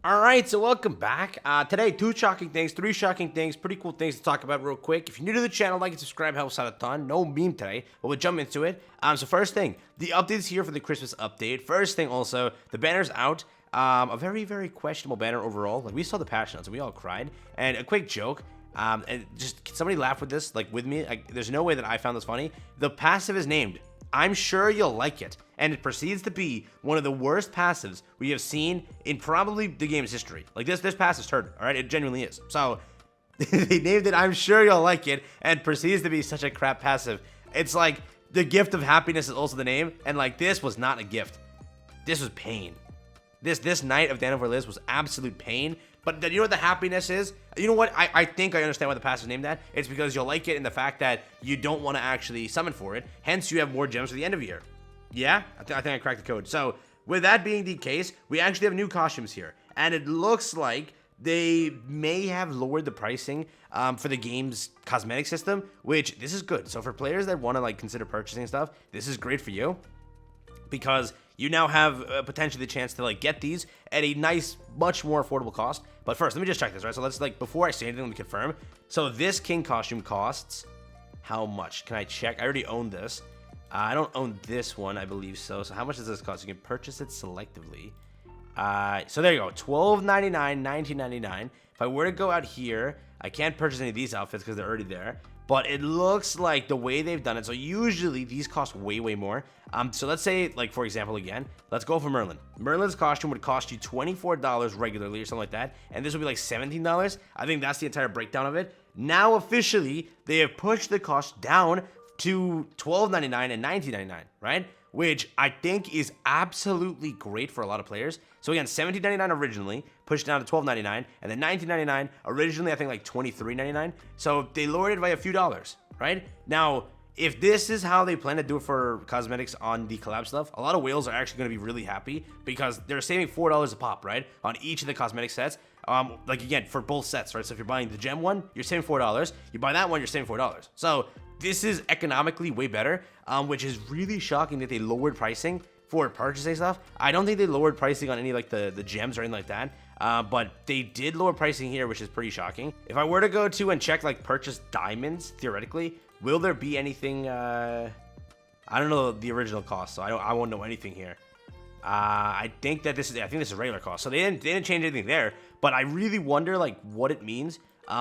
Alright, so welcome back. Today, 2 shocking things, 3 shocking things, pretty cool things to talk about real quick. If you're new to the channel, like and subscribe, helps out a ton. No meme today, but we'll jump into it. So first thing, the update's here for the Christmas update. First thing also, the banner's out. A very, very questionable banner overall. Like, we saw the patch notes and we all cried. And a quick joke, and just, can somebody laugh with this, like, with me? Like, there's no way that I found this funny. The passive is named, I'm sure you'll like it. And it proceeds to be one of the worst passives we have seen in probably the game's history. Like, this passive's turd, alright? It genuinely is. So, they named it, I'm sure you'll like it, and proceeds to be such a crap passive. It's like, the gift of happiness is also the name, and like, this was not a gift. This was pain. This night of Dan over Liz was absolute pain. But you know what the happiness is? You know what? I think I understand why the passive is named that. It's because you'll like it in the fact that you don't want to actually summon for it. Hence, you have more gems for the end of the year. Yeah? I think I cracked the code. So, with that being the case, we actually have new costumes here. And it looks like they may have lowered the pricing for the game's cosmetic system, which, this is good. So, for players that want to, like, consider purchasing stuff, this is great for you. Because you now have potentially the chance to like get these at a nice, much more affordable cost. But first, let me just check this, right? So let's like, before I say anything, let me confirm. So this king costume costs how much? Can I check? I already own this. I don't own this one, I believe so. So how much does this cost? You can purchase it selectively. So there you go, $12.99, $19.99. If I were to go out here, I can't purchase any of these outfits because they're already there. But it looks like the way they've done it, so usually these cost way, way more. So let's say, like, for example, again, let's go for Merlin. Merlin's costume would cost you $24 regularly or something like that, and this would be like $17. I think that's the entire breakdown of it. Now, officially, they have pushed the cost down to $12.99 and $19.99, right? Which I think is absolutely great for a lot of players. So again, $17.99 originally, pushed down to $12.99, and then $19.99 originally, I think like $23.99. So they lowered it by a few dollars, right? Now, if this is how they plan to do it for cosmetics on the collab stuff, a lot of whales are actually going to be really happy because they're saving $4 a pop, right? On each of the cosmetic sets. Like again, for both sets, right? So if you're buying the gem one, you're saving $4. You buy that one, you're saving $4. So this is economically way better, which is really shocking that they lowered pricing for purchasing stuff. I don't think they lowered pricing on any like the gems or anything like that, but they did lower pricing here, which is pretty shocking. If I were to go to and check like purchase diamonds, theoretically, will there be anything? I don't know the original cost, so I won't know anything here. I think this is regular cost, so they didn't change anything there. But I really wonder like what it means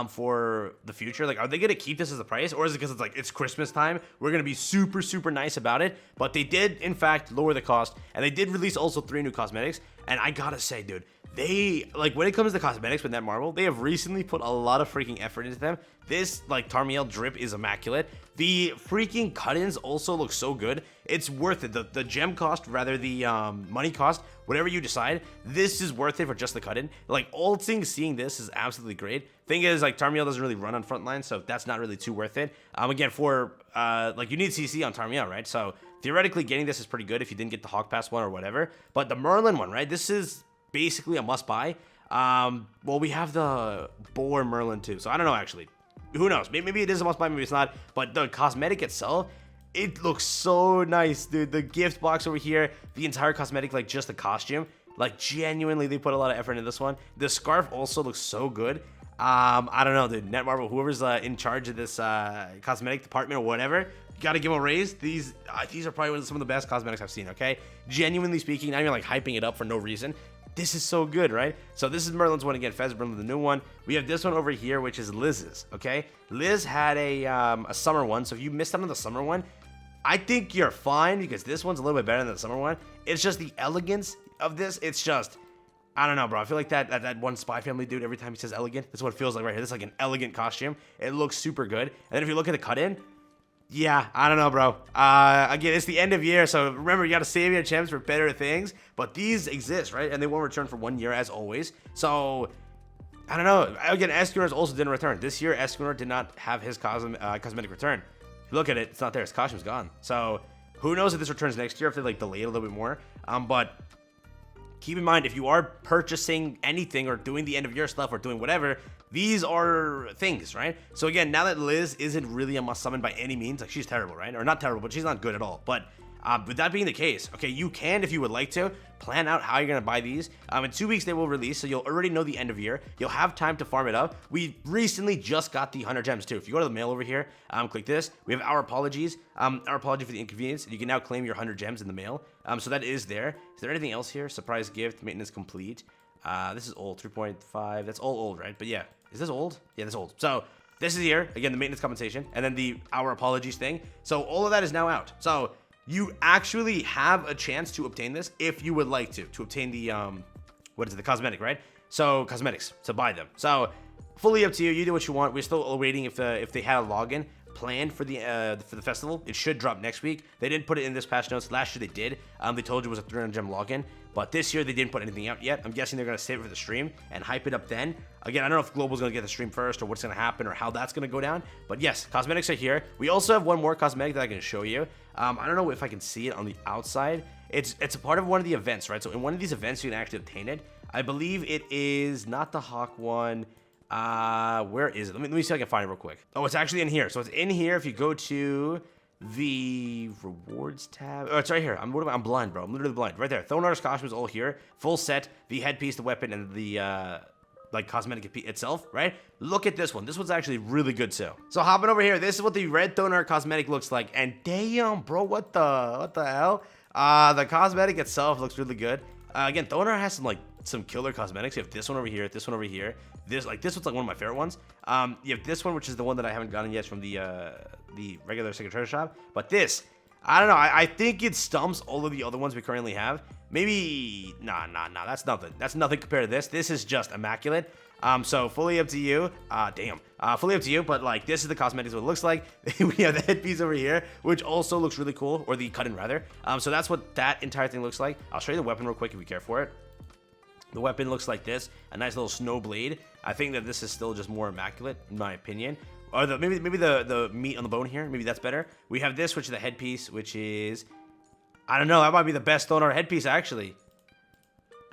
for the future. Like, are they gonna keep this as the price, or is it because it's like it's Christmas time, we're gonna be super, super nice about it? But they did in fact lower the cost, and they did release also 3 new cosmetics. And I gotta say, dude, they, like, when it comes to cosmetics with NETMARBLE, they have recently put a lot of freaking effort into them. This, like, Tarmiel drip is immaculate. The freaking cut-ins also look so good. It's worth it. The gem cost, rather the money cost, whatever you decide, this is worth it for just the cut-in. Like, ulting seeing this is absolutely great. Thing is, like, Tarmiel doesn't really run on frontline, so that's not really too worth it. Again, for, like, you need CC on Tarmiel, right? So, theoretically, getting this is pretty good if you didn't get the Hawk Pass one or whatever. But the Merlin one, right? This is basically a must-buy. Well, we have the Boar Merlin, too. So, I don't know, actually. Who knows? Maybe it is a must-buy, maybe it's not. But the cosmetic itself, it looks so nice, dude. The gift box over here, the entire cosmetic, like, just the costume. Like, genuinely, they put a lot of effort into this one. The scarf also looks so good. I don't know, dude. NETMARBLE, whoever's in charge of this cosmetic department or whatever, you gotta give them a raise. These are probably some of the best cosmetics I've seen, okay? Genuinely speaking, not even like hyping it up for no reason. This is so good, right? So this is Merlin's one again, Fez Merlin, the new one. We have this one over here, which is Liz's, okay? Liz had a summer one, so if you missed out on the summer one, I think you're fine because this one's a little bit better than the summer one. It's just the elegance of this. It's just, I don't know, bro. I feel like that one Spy Family dude, every time he says elegant, that's what it feels like right here. This is like an elegant costume. It looks super good. And then if you look at the cut-in, yeah, I don't know, bro. Again, it's the end of year, so remember, you gotta save your gems for better things. But these exist, right? And they won't return for 1 year, as always. So, I don't know. Again, Escanor also didn't return. This year, Escanor did not have his cosmetic return. If you look at it, it's not there. His costume's gone. So, who knows if this returns next year, if they, like, delay it a little bit more. But keep in mind, if you are purchasing anything or doing the end of year stuff or doing whatever, these are things, right? So again, now that Liz isn't really a must summon by any means, like she's terrible, right? Or not terrible, but she's not good at all. But With that being the case, okay, you can, if you would like to, plan out how you're going to buy these. In 2 weeks, they will release, so you'll already know the end of year. You'll have time to farm it up. We recently just got the 100 gems, too. If you go to the mail over here, click this. We have our apologies. Our apology for the inconvenience. You can now claim your 100 gems in the mail. So that is there. Is there anything else here? Surprise gift, maintenance complete. This is old, 3.5. That's all old, right? But yeah, is this old? Yeah, that's old. So this is here. Again, the maintenance compensation. And then our apologies thing. So all of that is now out. So you actually have a chance to obtain this if you would like to obtain the, what is it, the cosmetic, right? So cosmetics, to buy them. So fully up to you. You do what you want. We're still waiting if they had a login planned for the festival. It should drop next week. They didn't put it in this patch notes. Last year they did. They told you it was a 300 gem login, but this year they didn't put anything out yet. I'm guessing they're gonna save it for the stream and hype it up then. Again, I don't know if Global's gonna get the stream first or what's gonna happen or how that's gonna go down. But yes, cosmetics are here. We also have one more cosmetic that I can show you. I don't know if I can see it on the outside. It's a part of one of the events, right? So in one of these events, you can actually obtain it. I believe it is not the Hawk one. Where is it? Let me see if I can find it real quick. Oh, it's actually in here. So it's in here. If you go to the rewards tab. Oh, it's right here. I'm blind, bro. I'm literally blind. Right there. Thonar's costume is all here. Full set. The headpiece, the weapon, and the like cosmetic itself, right? Look at this one. This one's actually really good too. So hopping over here, this is what the red Thonar cosmetic looks like. And damn, bro, what the hell? The cosmetic itself looks really good. Again, Thonar has some killer cosmetics. You have this one over here, this one over here. This one's like one of my favorite ones. You have this one, which is the one that I haven't gotten yet from the regular secret treasure shop. But this, I don't know. I think it stumps all of the other ones we currently have. Maybe, nah. That's nothing. That's nothing compared to this. This is just immaculate. So fully up to you. Fully up to you. But like, this is the cosmetics. What it looks like. We have the headpiece over here, which also looks really cool, or the cut-in rather. So that's what that entire thing looks like. I'll show you the weapon real quick if you care for it. The weapon looks like this, a nice little snow blade. I think that this is still just more immaculate, in my opinion. Or maybe the meat on the bone here, maybe that's better. We have this, which is the headpiece, which is, I don't know, that might be the best Thonar headpiece, actually.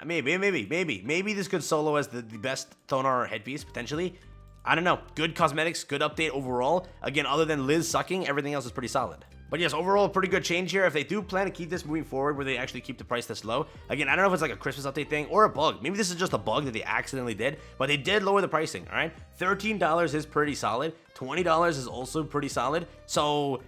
Maybe this could solo as the best Thonar headpiece, potentially. I don't know. Good cosmetics, good update overall. Again, other than Liz sucking, everything else is pretty solid. But yes, overall, a pretty good change here. If they do plan to keep this moving forward, where they actually keep the price this low. Again, I don't know if it's like a Christmas update thing or a bug. Maybe this is just a bug that they accidentally did, but they did lower the pricing, all right? $13 is pretty solid. $20 is also pretty solid. So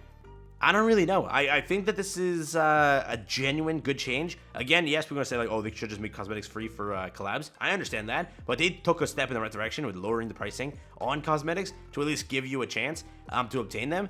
I don't really know. I think that this is a genuine good change. Again, yes, we're going to say like, oh, they should just make cosmetics free for collabs. I understand that, but they took a step in the right direction with lowering the pricing on cosmetics to at least give you a chance to obtain them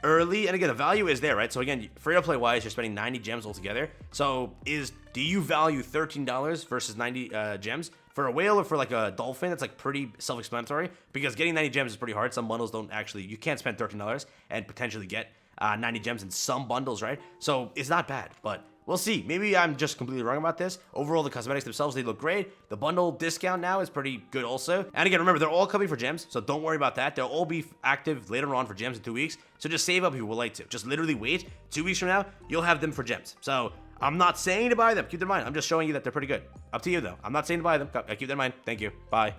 early. And again, the value is there, right? So again, free to play wise, you're spending 90 gems altogether. So do you value $13 versus 90 gems for a whale or for like a dolphin? That's like pretty self-explanatory, because getting 90 gems is pretty hard. Some bundles don't actually, you can't spend $13 and potentially get 90 gems in some bundles, right? So it's not bad, but we'll see. Maybe I'm just completely wrong about this. Overall, the cosmetics themselves, they look great. The bundle discount now is pretty good also. And again, remember, they're all coming for gems, so don't worry about that. They'll all be active later on for gems in 2 weeks. So just save up if you would like to. Just literally wait. 2 weeks from now, you'll have them for gems. So I'm not saying to buy them. Keep that in mind. I'm just showing you that they're pretty good. Up to you, though. I'm not saying to buy them. Keep that in mind. Thank you. Bye.